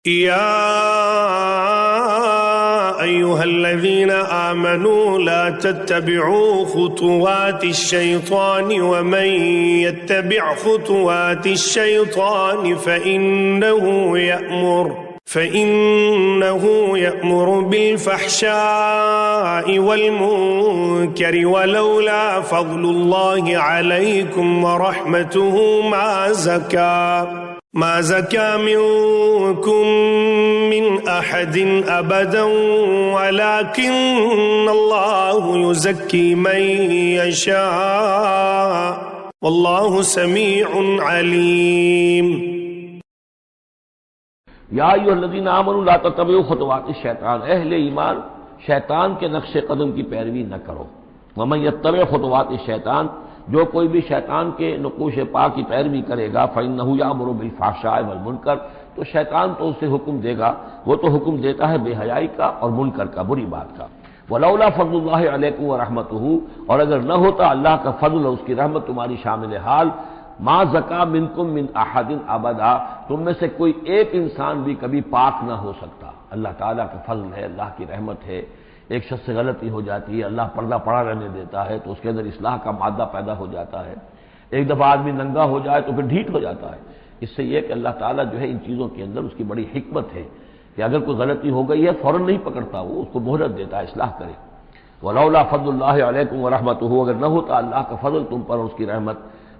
يا أيها الذين آمنوا لا تتبعوا خطوات الشيطان ومن يتبع خطوات الشيطان فإنه يأمر بالفحشاء والمنكر ولولا فضل الله عليكم ورحمته ما زكى منكم من أحد أبدا ولكن الله يزكي من يشاء والله سميع عليم या अय्युहल्लज़ीना आमनू ला तत्तबिऊ खुतवातिश शैतान, अहले ईमान शैतान के नक्शे कदम की पैरवी न करो। वमन यत्तबि खुतवातिश शैतान, जो कोई भी शैतान के नुकूश पा की पैरवी करेगा फ़इन्नहु यामुरु बिल फ़हशाइ वल मुनकर, तो शैतान तो उसे हुक्म देगा, वो तो हुक्म देता है बेहयाई का और मुनकर का, बुरी बात का। वलौला फ़ज़्लुल्लाहि अलैकुम व रहमतुहु, और अगर न होता अल्लाह का फजल और उसकी रहमत तुम्हारी शामिल हाल, मा ज़का मिनकुम मिन अहदिन अबदा, तुम में से कोई एक इंसान भी कभी पाक ना हो सकता। अल्लाह ताला का फजल है, अल्लाह की रहमत है। एक शख्स से गलती हो जाती है, अल्लाह पर्दा पड़ा रहने देता है तो उसके अंदर इस्लाह का मादा पैदा हो जाता है। एक दफा आदमी नंगा हो जाए तो फिर ढीठ हो जाता है। इससे यह कि अल्लाह ताला जो है इन चीजों के अंदर उसकी बड़ी हिकमत है कि अगर कोई गलती हो गई है फौरन नहीं पकड़ता, वो उसको मोहलत देता है, इस्लाह करे। वलौला फज़्लुल्लाहि अलैकुम व रहमतुहु, अगर न होता अल्लाह का फजल तुम पर और उसकी रहमत,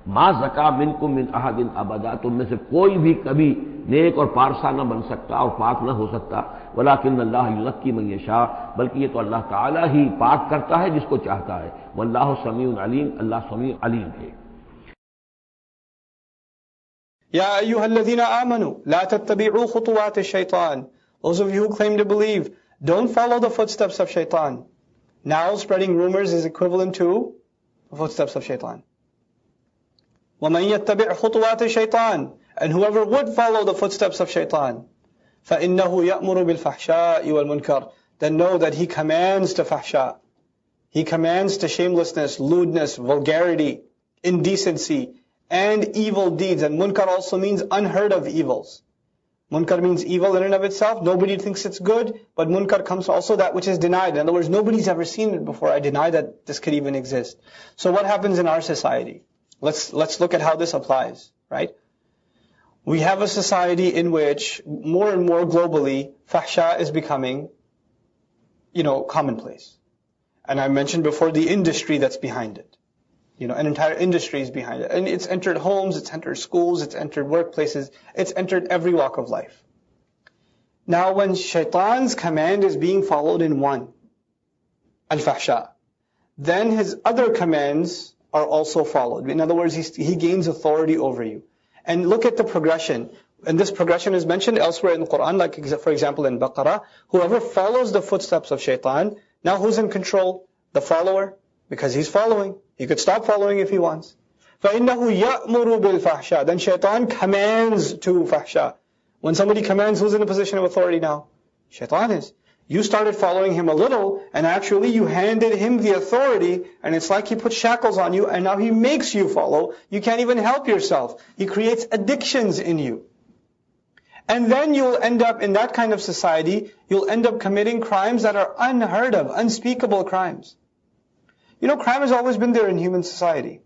मा ज़का मिनकुम मिन अहदिन अबदा, तुम में से कोई भी कभी नेक और पारसा न बन सकता और पाक न हो सकता। वलाकिन अल्लाह युज़क्की मन यशा, बल्कि ये तो अल्लाह ताला ही पाक करता है जिसको चाहता है। वल्लाहु समीउन अलीम, अल्लाह समीउ अलीम है। या अय्युहल्लज़ीना आमनू ला तत्तबिऊ खुतवातिश शैतान, those of you who claim to believe, don't follow the footsteps of shaitan. Now spreading rumors is equivalent to the footsteps of shaitan. وَمَنْ يَتَّبِعْ خُطُوَاتِ الشَّيْطَانِ, and whoever would follow the footsteps of shaitan, فَإِنَّهُ يَأْمُرُ بِالْفَحْشَاءِ وَالْمُنْكَرِ, then know that he commands to fahsha, he commands to shamelessness, lewdness, vulgarity, indecency, and evil deeds. And munkar also means unheard of evils. Munkar means evil in and of itself, nobody thinks it's good, but munkar comes also that which is denied. In other words, nobody's ever seen it before, I deny that this could even exist. So what happens in our society? Let's look at how this applies, right? We have a society in which more and more globally fahsha is becoming, commonplace. And I mentioned before the industry that's behind it. An entire industry is behind it. And it's entered homes, it's entered schools, it's entered workplaces, it's entered every walk of life. Now when shaitan's command is being followed in one, al-fahsha, then his other commands are also followed. In other words, he gains authority over you. And look at the progression. And this progression is mentioned elsewhere in the Qur'an, like for example in Baqarah. Whoever follows the footsteps of shaitan, now who's in control? The follower, because he's following. He could stop following if he wants. فَإِنَّهُ يَأْمُرُ بِالْفَحْشَاءِ, then shaitan commands to fahsha. When somebody commands, who's in a position of authority now? Shaitan is. You started following him a little, and actually you handed him the authority, and it's like he put shackles on you, and now he makes you follow. You can't even help yourself. He creates addictions in you. And then you'll end up, in that kind of society, you'll end up committing crimes that are unheard of, unspeakable crimes. Crime has always been there in human society.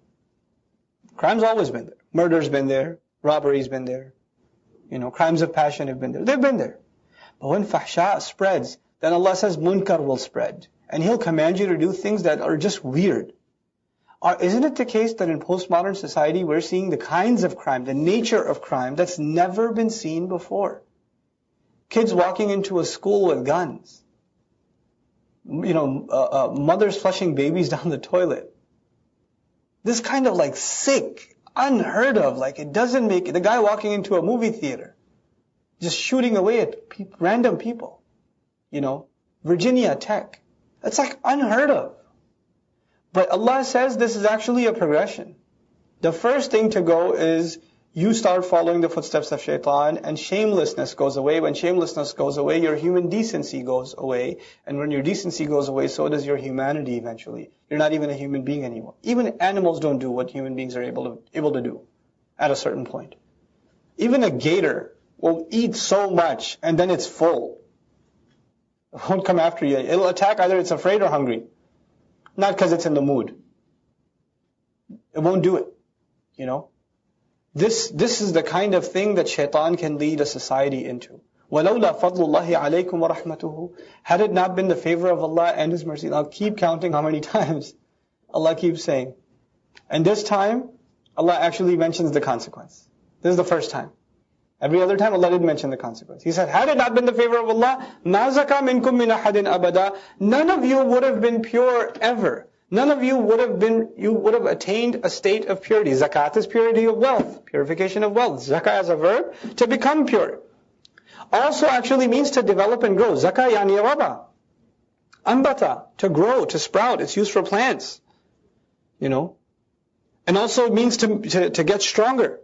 Crime's always been there. Murder's been there, robbery's been there. Crimes of passion have been there. They've been there. But when fahsha spreads, then Allah says munkar will spread. And He'll command you to do things that are just weird. Isn't it the case that in postmodern society we're seeing the kinds of crime, the nature of crime that's never been seen before? Kids walking into a school with guns. Mothers flushing babies down the toilet. This kind of sick, unheard of, it doesn't make it. The guy walking into a movie theater, just shooting away at random people. Virginia Tech. That's unheard of. But Allah says this is actually a progression. The first thing to go is you start following the footsteps of shaitan, and shamelessness goes away. When shamelessness goes away, your human decency goes away. And when your decency goes away, so does your humanity eventually. You're not even a human being anymore. Even animals don't do what human beings are able to do at a certain point. Even a gator will eat so much and then it's full. It won't come after you. It'll attack either it's afraid or hungry. Not because it's in the mood. It won't do it. You know? This is the kind of thing that shaitan can lead a society into. وَلَوْلَا فَضْلُ اللَّهِ عَلَيْكُمْ وَرَحْمَتُهُ. Had it not been the favor of Allah and His mercy. I'll keep counting how many times Allah keeps saying. And this time, Allah actually mentions the consequence. This is the first time. Every other time Allah didn't mention the consequence. He said, had it not been the favor of Allah, مَا زَكَى مِنْكُم مِّنْ أَحَدٍ أَبَدًا. None of you would have been pure ever. None of you would have attained a state of purity. Zakat is purity of wealth, purification of wealth. Zakah as a verb, to become pure. Also actually means to develop and grow. Zakah yani raba. Ambata, to grow, to sprout. It's used for plants. You know. And also it means to get stronger.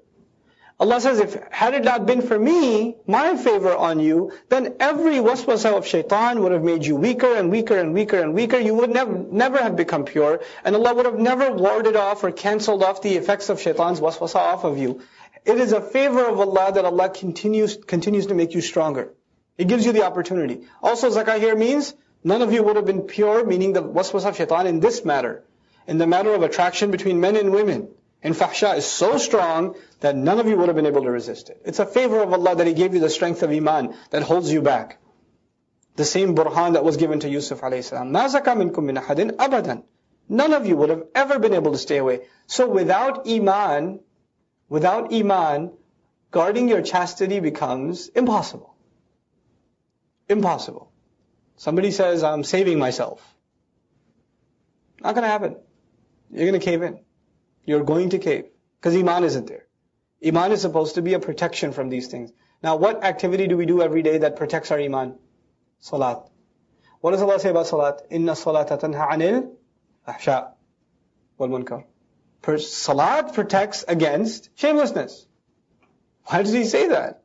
Allah says, had it not been for me, my favor on you, then every waswasa of shaitan would have made you weaker and weaker and weaker and weaker. You would never have become pure. And Allah would have never warded off or cancelled off the effects of shaitan's waswasa off of you. It is a favor of Allah that Allah continues to make you stronger. It gives you the opportunity. Also, zakah here means none of you would have been pure, meaning the waswasa of shaitan in this matter. In the matter of attraction between men and women. And fahsha is so strong that none of you would have been able to resist it. It's a favor of Allah that He gave you the strength of iman that holds you back. The same burhan that was given to Yusuf alayhi salam. مَا زَكَى مِنْكُم مِّنْ أَحَدٍ أَبَدًا. None of you would have ever been able to stay away. So without iman, guarding your chastity becomes impossible. Impossible. Somebody says, I'm saving myself. Not going to happen. You're going to cave in. You're going to cave. Because iman isn't there. Iman is supposed to be a protection from these things. Now what activity do we do every day that protects our iman? Salat. What does Allah say about salat? Inna salata tanha anil ahsha wal munkar. Salat protects against shamelessness. Why does He say that?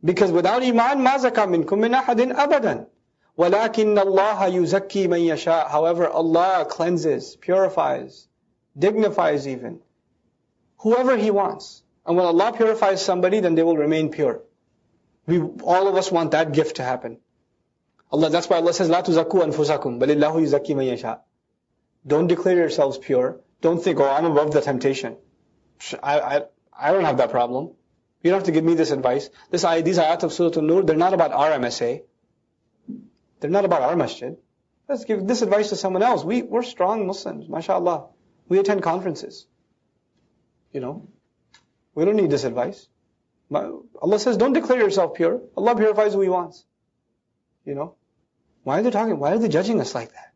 Because without iman, ma zaka minkum min ahadin abadan. وَلَكِنَّ اللَّهَ يُزَكِّي مَن يَشَاءُ. However, Allah cleanses, purifies, dignifies even whoever He wants. And when Allah purifies somebody, then they will remain pure. All of us want that gift to happen. That's why Allah says, لَا تُزَكُّوا أَنفُسَكُمْ بَلِ اللَّهُ يُزَكِّي مَن يَشَاءُ. Don't declare yourselves pure. Don't think, I'm above the temptation. I don't have that problem. You don't have to give me this advice. These ayat of Surah An-Nur, they're not about our MSA. They're not about our masjid. Let's give this advice to someone else. We're strong Muslims, mashallah. We attend conferences. You know, we don't need this advice. Allah says, don't declare yourself pure. Allah purifies who He wants. You know, why are they judging us like that?